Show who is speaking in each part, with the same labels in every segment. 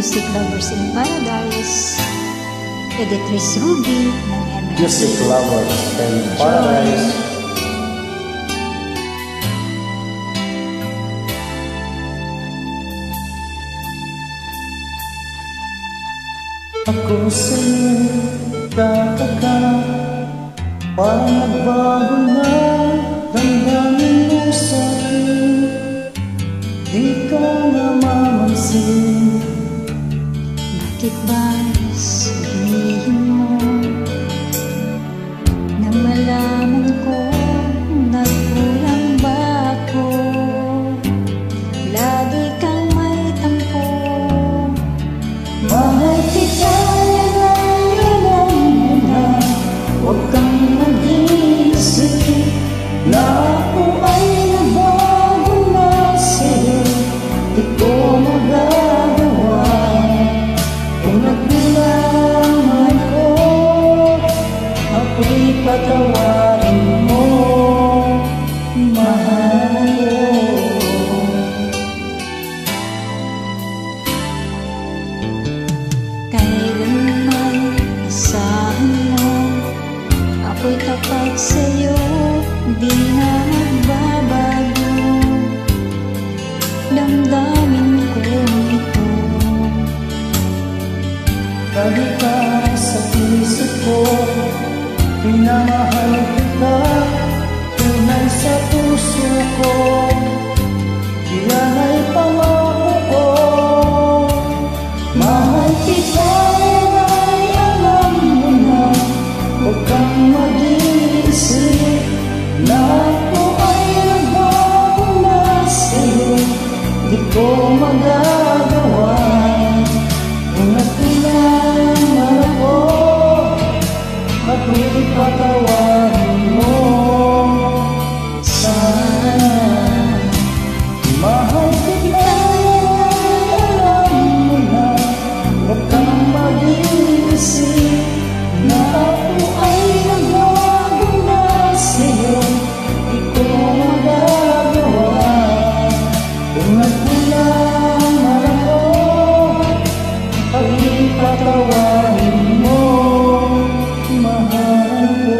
Speaker 1: Music Lovers in Paradise, Editrice Ruby ng MMC.
Speaker 2: Music Lovers in Paradise.
Speaker 3: Ako sa'yo tataka, parang nagbago na damdamin mo sa'kin. Di ka namamansin.
Speaker 1: Bakit ba sabihin mo nang malaman ko nagkulang ba ako? Lagi kang may tampo.
Speaker 3: Mahal kita, alam mo na, huwag kang mag-iisip na ako ay nabago na sa'yo. Di ko magagawa kung nagbilang man ko, ako'y patawarin mo, mahal ko.
Speaker 1: Kailanman asahan mo, ako'y tapat sa'yo, di na magbabago. Damdamin ko ito.
Speaker 3: Lagi ka sa puso ko, pinamahal kita, tunay sa puso ko. Yan ay pangako ko. Mahal kita, ay alam mo na, huwag kang mag-iisip na ako ay nagbago na sa'yo. Di ko magagawa kung nagkulang man ako, ako'y patawarin mo. Sana mahal kita, alam mo na, huwag kang mag-iisip na ako ay nagbago na sa'yo. Di ko magagawa kung nagkulang man ako, ako'y patawarin mo, mahal ko.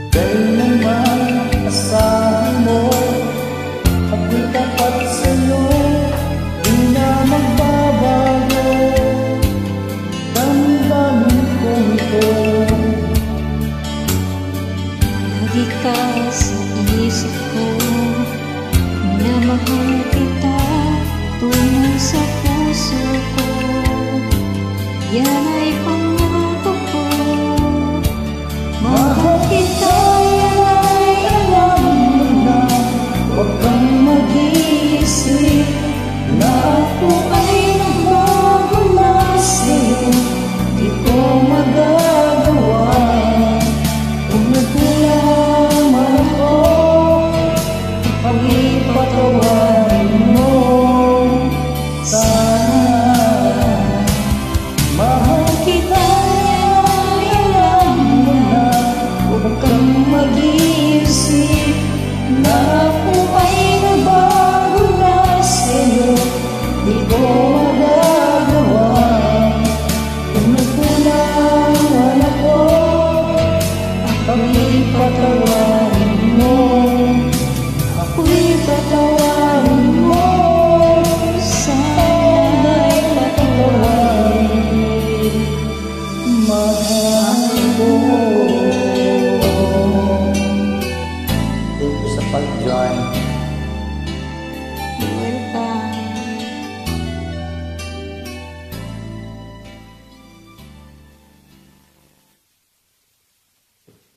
Speaker 3: Kailanman asahan